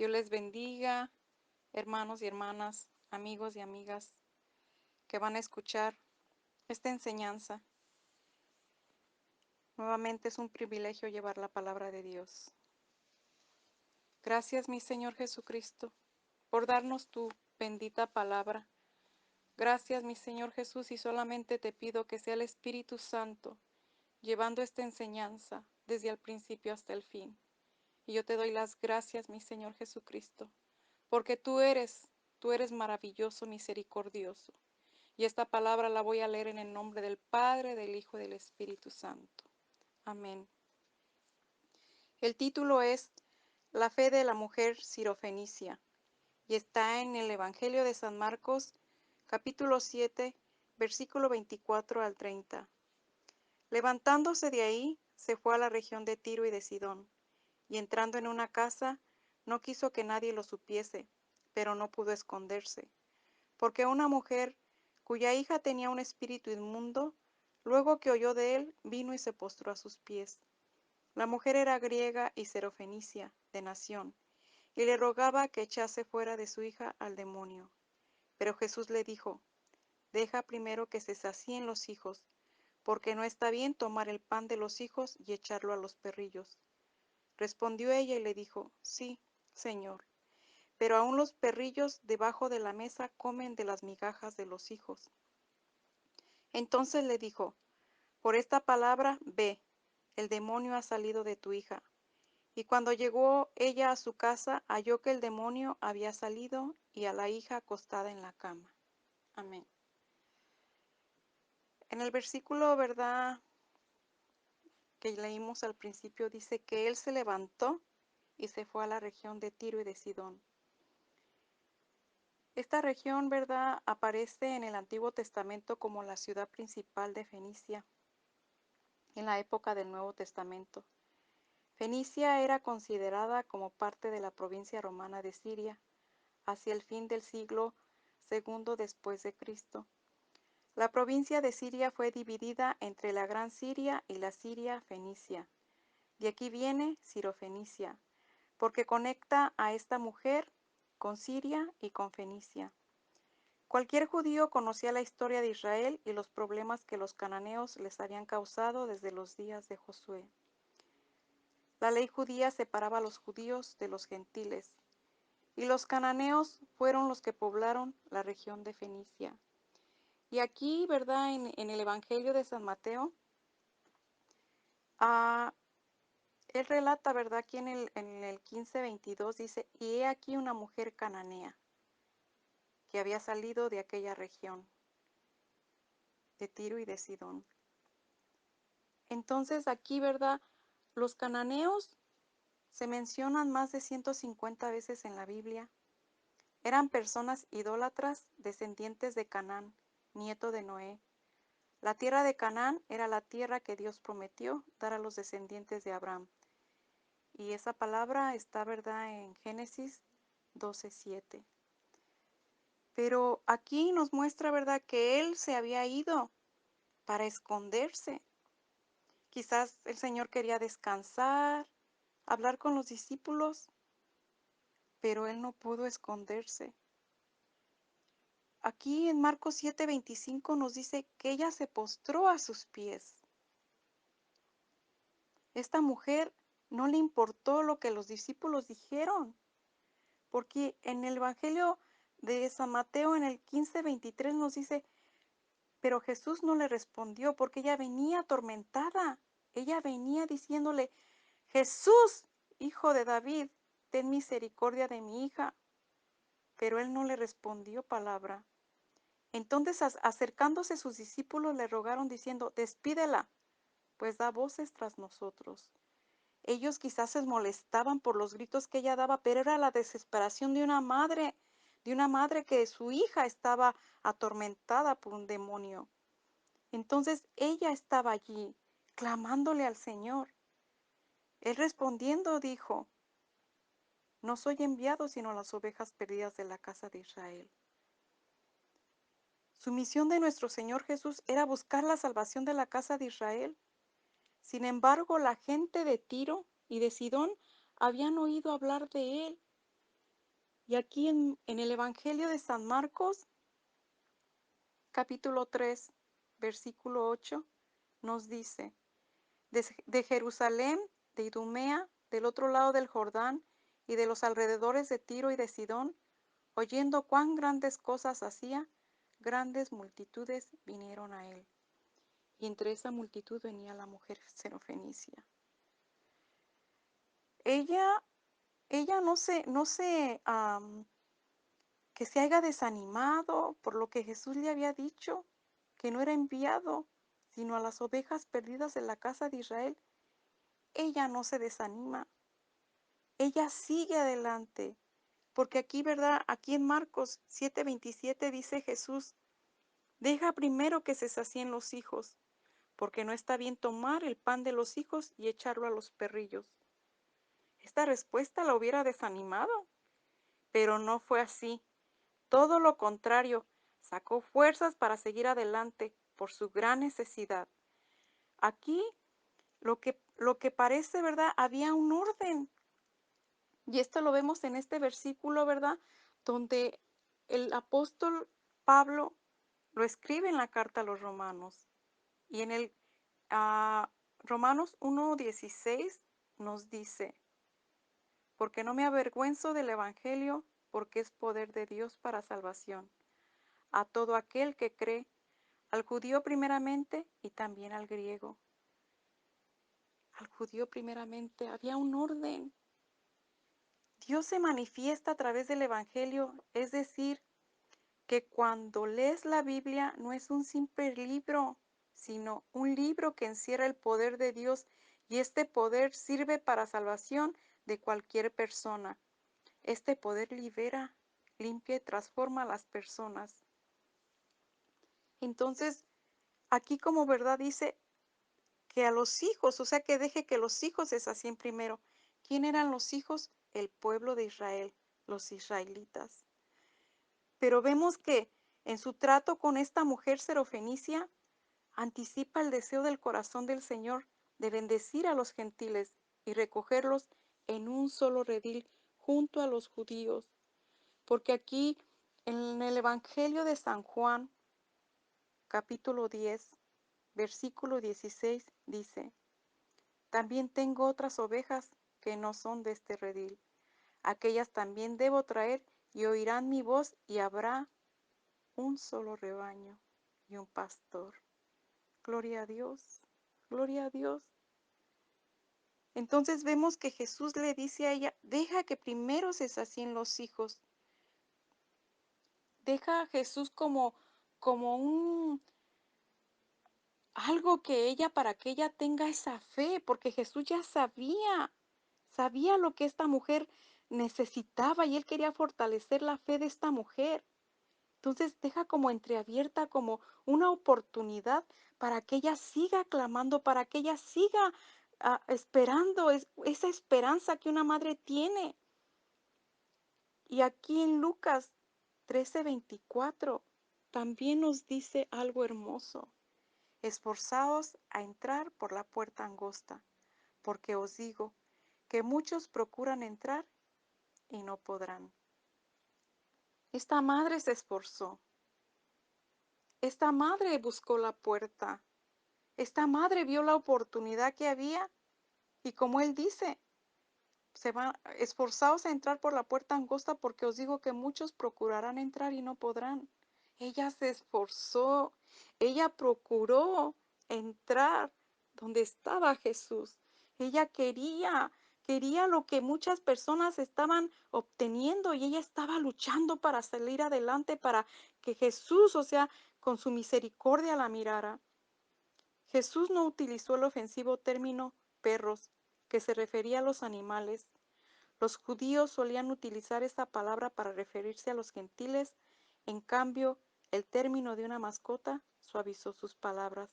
Dios les bendiga, hermanos y hermanas, amigos y amigas que van a escuchar esta enseñanza. Nuevamente es un privilegio llevar la palabra de Dios. Gracias, mi Señor Jesucristo, por darnos tu bendita palabra. Gracias, mi Señor Jesús, y solamente te pido que sea el Espíritu Santo llevando esta enseñanza desde el principio hasta el fin. Y yo te doy las gracias, mi Señor Jesucristo, porque tú eres maravilloso, misericordioso. Y esta palabra la voy a leer en el nombre del Padre, del Hijo y del Espíritu Santo. Amén. El título es La fe de la mujer sirofenicia y está en el Evangelio de San Marcos, capítulo 7, versículo 24 al 30. Levantándose de ahí, se fue a la región de Tiro y de Sidón, y entrando en una casa, no quiso que nadie lo supiese, pero no pudo esconderse, porque una mujer cuya hija tenía un espíritu inmundo, luego que oyó de él, vino y se postró a sus pies. La mujer era griega y sirofenicia, de nación, y le rogaba que echase fuera de su hija al demonio. Pero Jesús le dijo: Deja primero que se sacien los hijos, porque no está bien tomar el pan de los hijos y echarlo a los perrillos. Respondió ella y le dijo: Sí, Señor, pero aun los perrillos debajo de la mesa comen de las migajas de los hijos. Entonces le dijo: Por esta palabra, ve, el demonio ha salido de tu hija. Y cuando llegó ella a su casa, halló que el demonio había salido y a la hija acostada en la cama. Amén. En el versículo, ¿verdad?, que leímos al principio, dice que él se levantó y se fue a la región de Tiro y de Sidón. Esta región, ¿verdad?, aparece en el Antiguo Testamento como la ciudad principal de Fenicia, en la época del Nuevo Testamento. Fenicia era considerada como parte de la provincia romana de Siria hacia el fin del siglo II después de Cristo. La provincia de Siria fue dividida entre la Gran Siria y la Siria Fenicia. De aquí viene Sirofenicia, porque conecta a esta mujer con Siria y con Fenicia. Cualquier judío conocía la historia de Israel y los problemas que los cananeos les habían causado desde los días de Josué. La ley judía separaba a los judíos de los gentiles, y los cananeos fueron los que poblaron la región de Fenicia. Y aquí, ¿verdad?, en el Evangelio de San Mateo, él relata, ¿verdad?, aquí en el 15:22 dice: Y he aquí una mujer cananea que había salido de aquella región, de Tiro y de Sidón. Entonces aquí, ¿verdad?, los cananeos se mencionan más de 150 veces en la Biblia. Eran personas idólatras, descendientes de Canaán, nieto de Noé. La tierra de Canaán era la tierra que Dios prometió dar a los descendientes de Abraham. Y esa palabra está, ¿verdad?, en Génesis 12:7. Pero aquí nos muestra, ¿verdad?, que él se había ido para esconderse. Quizás el Señor quería descansar, hablar con los discípulos, pero él no pudo esconderse. Aquí en Marcos 7:25 nos dice que ella se postró a sus pies. Esta mujer no le importó lo que los discípulos dijeron, porque en el Evangelio de San Mateo en el 15:23 nos dice: pero Jesús no le respondió porque ella venía atormentada. Ella venía diciéndole: Jesús, hijo de David, ten misericordia de mi hija. Pero él no le respondió palabra. Entonces, acercándose sus discípulos, le rogaron diciendo: despídela, pues da voces tras nosotros. Ellos quizás se molestaban por los gritos que ella daba, pero era la desesperación de una madre que su hija estaba atormentada por un demonio. Entonces ella estaba allí, clamándole al Señor. Él respondiendo dijo: no soy enviado sino a las ovejas perdidas de la casa de Israel. Su misión de nuestro Señor Jesús era buscar la salvación de la casa de Israel. Sin embargo, la gente de Tiro y de Sidón habían oído hablar de él Y aquí en el Evangelio de San Marcos, capítulo 3, versículo 8, nos dice, de Jerusalén, de Idumea, del otro lado del Jordán, y de los alrededores de Tiro y de Sidón, oyendo cuán grandes cosas hacía, grandes multitudes vinieron a él. Y entre esa multitud venía la mujer Serofenicia. Ella que se haya desanimado por lo que Jesús le había dicho, que no era enviado, sino a las ovejas perdidas de la casa de Israel. Ella no se desanima, ella sigue adelante, porque aquí, ¿verdad? Aquí en Marcos 7:27 dice Jesús, deja primero que se sacien los hijos, porque no está bien tomar el pan de los hijos y echarlo a los perrillos. Esta respuesta la hubiera desanimado, pero no fue así. Todo lo contrario, sacó fuerzas para seguir adelante por su gran necesidad. Aquí lo que parece, ¿verdad? Había un orden. Y esto lo vemos en este versículo, ¿verdad? Donde el apóstol Pablo lo escribe en la carta a los romanos. Y en el Romanos 1:16 nos dice, porque no me avergüenzo del evangelio, porque es poder de Dios para salvación a todo aquel que cree, al judío primeramente y también al griego. Al judío primeramente, había un orden. Dios se manifiesta a través del evangelio, es decir, que cuando lees la Biblia no es un simple libro, sino un libro que encierra el poder de Dios, y este poder sirve para salvación de cualquier persona. Este poder libera, limpia y transforma a las personas. Entonces, aquí como verdad dice que a los hijos, o sea, que deje que los hijos se sacien primero. ¿Quién eran los hijos? El pueblo de Israel, los israelitas. Pero vemos que en su trato con esta mujer serofenicia, anticipa el deseo del corazón del Señor de bendecir a los gentiles y recogerlos en un solo redil junto a los judíos. Porque aquí en el Evangelio de San Juan, capítulo 10, versículo 16, dice, también tengo otras ovejas que no son de este redil. Aquellas también debo traer y oirán mi voz y habrá un solo rebaño y un pastor. Gloria a Dios, gloria a Dios. Entonces vemos que Jesús le dice a ella, deja que primero se sacien los hijos. Deja a Jesús como algo que ella, para que ella tenga esa fe, porque Jesús ya sabía lo que esta mujer necesitaba y él quería fortalecer la fe de esta mujer. Entonces deja como entreabierta como una oportunidad para que ella siga clamando, para que ella siga esperando esa esperanza que una madre tiene. Y aquí en Lucas 13:24 también nos dice algo hermoso. Esforzaos a entrar por la puerta angosta, porque os digo que muchos procuran entrar y no podrán. Esta madre se esforzó. Esta madre buscó la puerta. Esta madre vio la oportunidad que había y como él dice, esforzaos a entrar por la puerta angosta porque os digo que muchos procurarán entrar y no podrán. Ella se esforzó, ella procuró entrar donde estaba Jesús. Ella quería lo que muchas personas estaban obteniendo y ella estaba luchando para salir adelante, para que Jesús, o sea, con su misericordia la mirara. Jesús no utilizó el ofensivo término perros, que se refería a los animales. Los judíos solían utilizar esta palabra para referirse a los gentiles, en cambio, el término de una mascota suavizó sus palabras.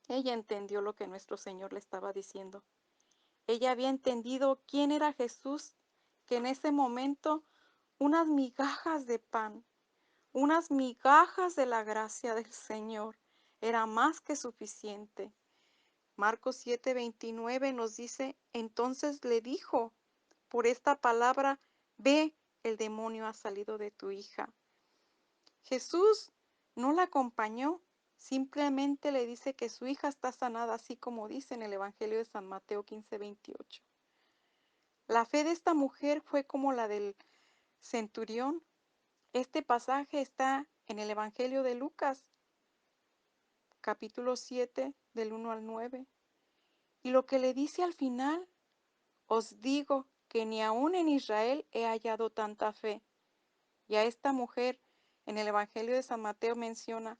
Ella entendió lo que nuestro Señor le estaba diciendo. Ella había entendido quién era Jesús, que en ese momento unas migajas de pan, unas migajas de la gracia del Señor era más que suficiente. Marcos 7:29 nos dice, entonces le dijo, por esta palabra, ve el demonio ha salido de tu hija. Jesús no la acompañó, simplemente le dice que su hija está sanada, así como dice en el Evangelio de San Mateo 15:28. La fe de esta mujer fue como la del centurión. Este pasaje está en el Evangelio de Lucas, capítulo 7, del 1 al 9. Y lo que le dice al final, os digo que ni aún en Israel he hallado tanta fe. Y a esta mujer, en el Evangelio de San Mateo menciona,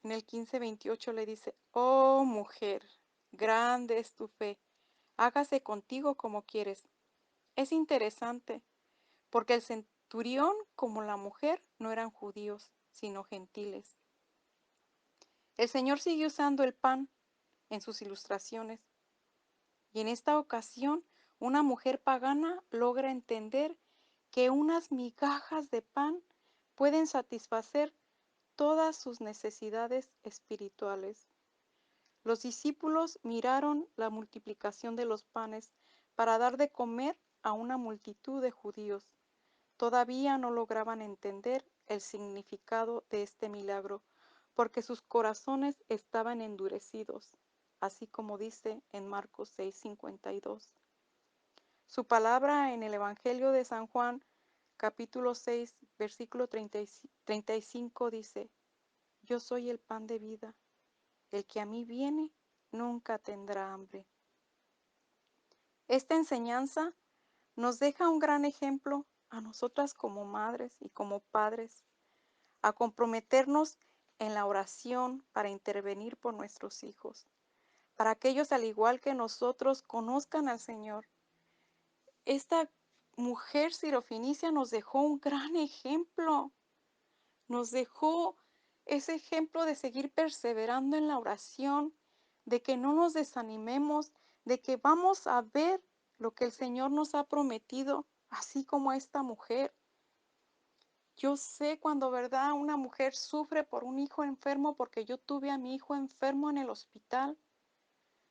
en el 15:28 le dice, oh mujer, grande es tu fe, hágase contigo como quieres. Es interesante, porque el centurión como la mujer no eran judíos, sino gentiles. El Señor sigue usando el pan en sus ilustraciones, y en esta ocasión una mujer pagana logra entender que unas migajas de pan pueden satisfacer todas sus necesidades espirituales. Los discípulos miraron la multiplicación de los panes para dar de comer a una multitud de judíos. Todavía no lograban entender el significado de este milagro, porque sus corazones estaban endurecidos, así como dice en Marcos 6:52. Su palabra en el Evangelio de San Juan, capítulo 6, versículo 35 dice, yo soy el pan de vida, el que a mí viene nunca tendrá hambre. Esta enseñanza nos deja un gran ejemplo a nosotras como madres y como padres, a comprometernos en la oración para intervenir por nuestros hijos, para que ellos, al igual que nosotros, conozcan al Señor. Esta mujer sirofenicia nos dejó un gran ejemplo, nos dejó ese ejemplo de seguir perseverando en la oración, de que no nos desanimemos, de que vamos a ver lo que el Señor nos ha prometido, así como esta mujer. Yo sé cuando, ¿verdad?, una mujer sufre por un hijo enfermo, porque yo tuve a mi hijo enfermo en el hospital.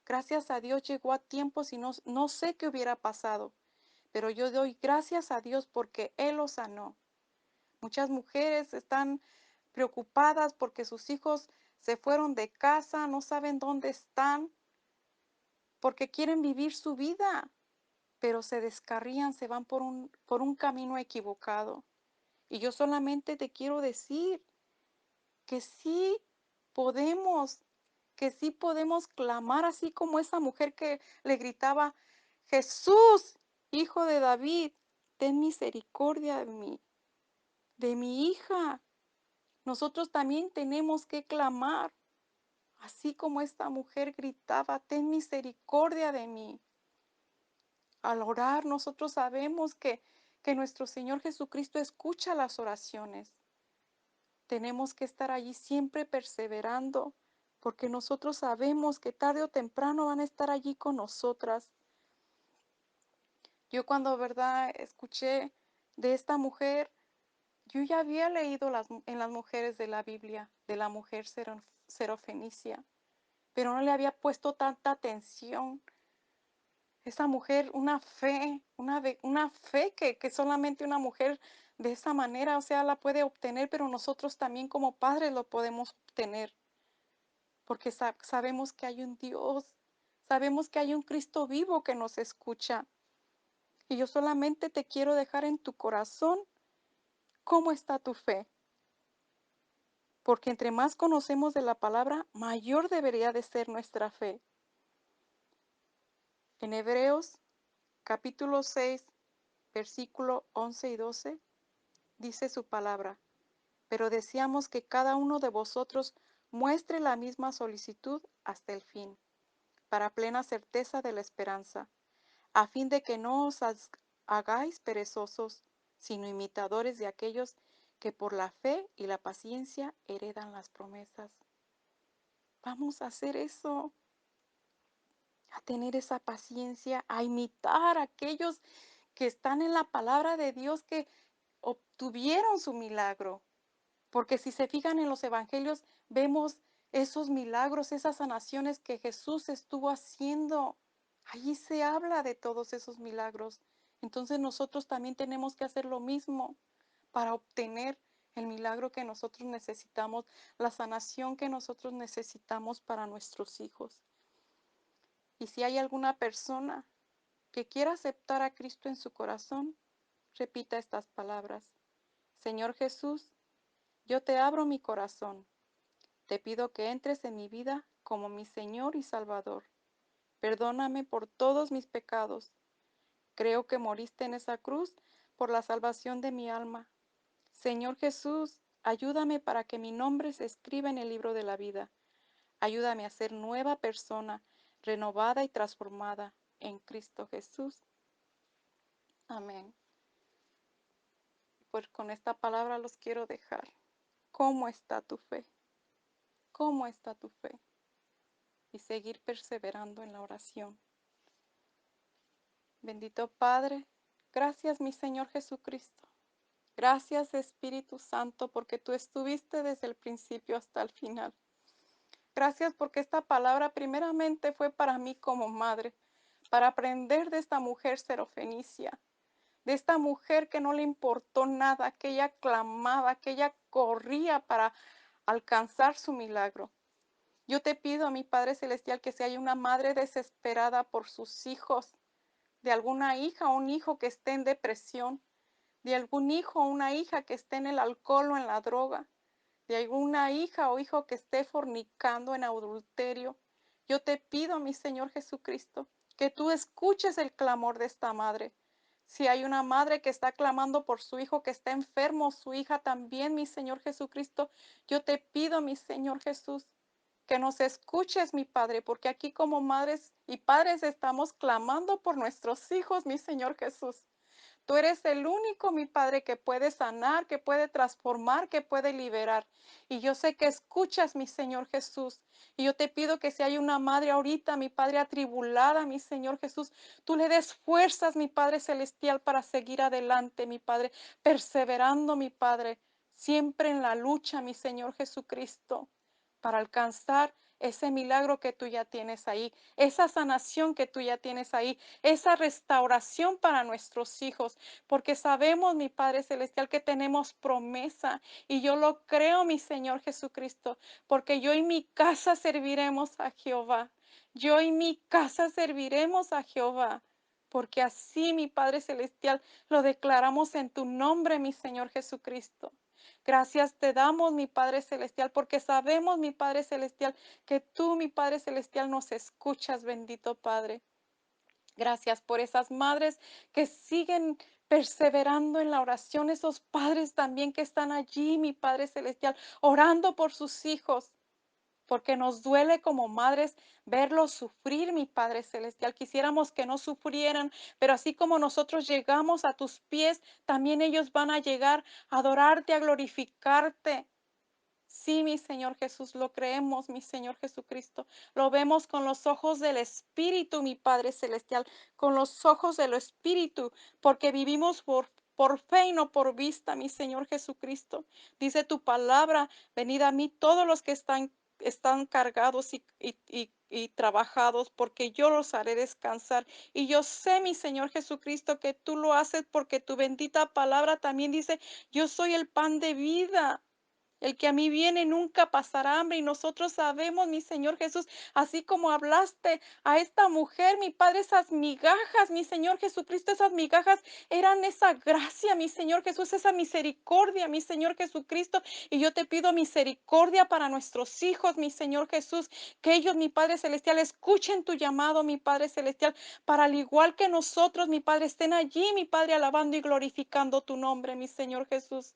Gracias a Dios llegó a tiempo, si no, no sé qué hubiera pasado, pero yo doy gracias a Dios porque Él lo sanó. Muchas mujeres están preocupadas porque sus hijos se fueron de casa, no saben dónde están, porque quieren vivir su vida, pero se descarrían, se van por un camino equivocado. Y yo solamente te quiero decir que podemos, que sí podemos clamar así como esa mujer que le gritaba, Jesús, hijo de David, ten misericordia de mi hija. Nosotros también tenemos que clamar, así como esta mujer gritaba, ten misericordia de mí. Al orar, nosotros sabemos que nuestro Señor Jesucristo escucha las oraciones. Tenemos que estar allí siempre perseverando, porque nosotros sabemos que tarde o temprano van a estar allí con nosotras. Yo cuando, verdad, escuché de esta mujer, yo ya había leído en las mujeres de la Biblia, de la mujer serofenicia, pero no le había puesto tanta atención. Esa mujer, una fe que solamente una mujer de esa manera, o sea, la puede obtener, pero nosotros también como padres lo podemos obtener, porque sabemos que hay un Dios, sabemos que hay un Cristo vivo que nos escucha. Y yo solamente te quiero dejar en tu corazón cómo está tu fe, porque entre más conocemos de la palabra, mayor debería de ser nuestra fe. En Hebreos capítulo 6, versículo 11 y 12, dice su palabra, pero deseamos que cada uno de vosotros muestre la misma solicitud hasta el fin, para plena certeza de la esperanza, a fin de que no os hagáis perezosos, sino imitadores de aquellos que por la fe y la paciencia heredan las promesas. Vamos a hacer eso, a tener esa paciencia, a imitar a aquellos que están en la palabra de Dios, que obtuvieron su milagro. Porque si se fijan en los evangelios, vemos esos milagros, esas sanaciones que Jesús estuvo haciendo. Allí se habla de todos esos milagros Entonces nosotros también tenemos que hacer lo mismo para obtener el milagro que nosotros necesitamos, la sanación que nosotros necesitamos para nuestros hijos. Y si hay alguna persona que quiera aceptar a Cristo en su corazón, repita estas palabras. Señor Jesús, yo te abro mi corazón. Te pido que entres en mi vida como mi Señor y Salvador. Perdóname por todos mis pecados. Creo que moriste en esa cruz por la salvación de mi alma. Señor Jesús, ayúdame para que mi nombre se escriba en el libro de la vida. Ayúdame a ser nueva persona, renovada y transformada en Cristo Jesús. Amén. Pues con esta palabra los quiero dejar. ¿Cómo está tu fe? ¿Cómo está tu fe? Y seguir perseverando en la oración. Bendito Padre, gracias mi Señor Jesucristo. Gracias Espíritu Santo porque tú estuviste desde el principio hasta el final. Gracias porque esta palabra primeramente fue para mí como madre, para aprender de esta mujer serofenicia, de esta mujer que no le importó nada, que ella clamaba, que ella corría para alcanzar su milagro. Yo te pido, mi Padre Celestial, que si hay una madre desesperada por sus hijos, de alguna hija o un hijo que esté en depresión, de algún hijo o una hija que esté en el alcohol o en la droga, de alguna hija o hijo que esté fornicando en adulterio, yo te pido, mi Señor Jesucristo, que tú escuches el clamor de esta madre. Si hay una madre que está clamando por su hijo que está enfermo, su hija también, mi Señor Jesucristo, yo te pido, mi Señor Jesús, que nos escuches, mi Padre, porque aquí como madres y padres estamos clamando por nuestros hijos, mi Señor Jesús. Tú eres el único, mi Padre, que puede sanar, que puede transformar, que puede liberar. Y yo sé que escuchas, mi Señor Jesús. Y yo te pido que si hay una madre ahorita, mi Padre, atribulada, mi Señor Jesús, tú le des fuerzas, mi Padre Celestial, para seguir adelante, mi Padre, perseverando, mi Padre, siempre en la lucha, mi Señor Jesucristo, para alcanzar ese milagro que tú ya tienes ahí, esa sanación que tú ya tienes ahí, esa restauración para nuestros hijos, porque sabemos, mi Padre Celestial, que tenemos promesa y yo lo creo, mi Señor Jesucristo, porque yo y mi casa serviremos a Jehová. Yo y mi casa serviremos a Jehová. Porque así, mi Padre Celestial, lo declaramos en tu nombre, mi Señor Jesucristo. Gracias te damos, mi Padre Celestial, porque sabemos, mi Padre Celestial, que tú, mi Padre Celestial, nos escuchas, bendito Padre. Gracias por esas madres que siguen perseverando en la oración, esos padres también que están allí, mi Padre Celestial, orando por sus hijos, porque nos duele como madres verlos sufrir, mi Padre Celestial. Quisiéramos que no sufrieran, pero así como nosotros llegamos a tus pies, también ellos van a llegar a adorarte, a glorificarte. Sí, mi Señor Jesús, lo creemos, mi Señor Jesucristo. Lo vemos con los ojos del Espíritu, mi Padre Celestial, con los ojos del Espíritu, porque vivimos por fe y no por vista, mi Señor Jesucristo. Dice tu palabra, venid a mí todos los que están cargados y trabajados, porque yo los haré descansar. Y yo sé, mi Señor Jesucristo, que tú lo haces porque tu bendita palabra también dice, yo soy el pan de vida. El que a mí viene nunca pasará hambre y nosotros sabemos, mi Señor Jesús, así como hablaste a esta mujer, mi Padre, esas migajas, mi Señor Jesucristo, esas migajas eran esa gracia, mi Señor Jesús, esa misericordia, mi Señor Jesucristo. Y yo te pido misericordia para nuestros hijos, mi Señor Jesús, que ellos, mi Padre Celestial, escuchen tu llamado, mi Padre Celestial, para al igual que nosotros, mi Padre, estén allí, mi Padre, alabando y glorificando tu nombre, mi Señor Jesús.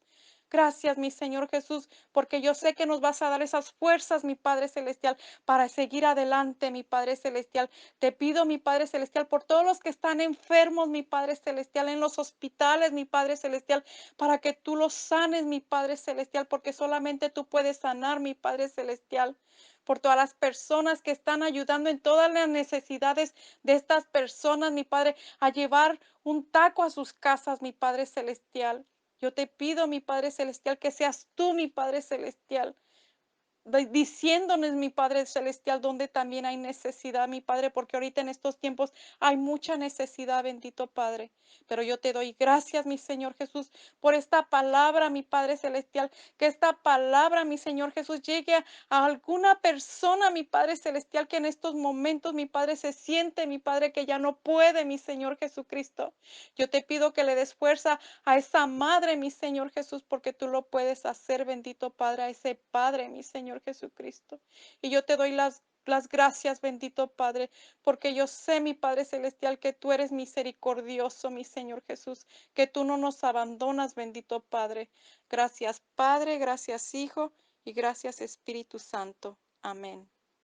Gracias, mi Señor Jesús, porque yo sé que nos vas a dar esas fuerzas, mi Padre Celestial, para seguir adelante, mi Padre Celestial. Te pido, mi Padre Celestial, por todos los que están enfermos, mi Padre Celestial, en los hospitales, mi Padre Celestial, para que tú los sanes, mi Padre Celestial, porque solamente tú puedes sanar, mi Padre Celestial. Por todas las personas que están ayudando en todas las necesidades de estas personas, mi Padre, a llevar un taco a sus casas, mi Padre Celestial. Yo te pido, mi Padre Celestial, que seas tú, mi Padre Celestial, diciéndonos, mi Padre Celestial, donde también hay necesidad, mi Padre, porque ahorita en estos tiempos hay mucha necesidad, bendito Padre. Pero yo te doy gracias, mi Señor Jesús, por esta palabra, mi Padre Celestial, que esta palabra, mi Señor Jesús, llegue a alguna persona, mi Padre Celestial, que en estos momentos, mi Padre, se siente, mi Padre, que ya no puede, mi Señor Jesucristo. Yo te pido que le des fuerza a esa madre, mi Señor Jesús, porque tú lo puedes hacer, bendito Padre, a ese Padre, mi Señor Jesucristo. Y yo te doy las gracias, bendito Padre, porque yo sé, mi Padre Celestial, que tú eres misericordioso, mi Señor Jesús, que tú no nos abandonas, bendito Padre. Gracias, Padre, gracias, Hijo, y gracias, Espíritu Santo. Amén.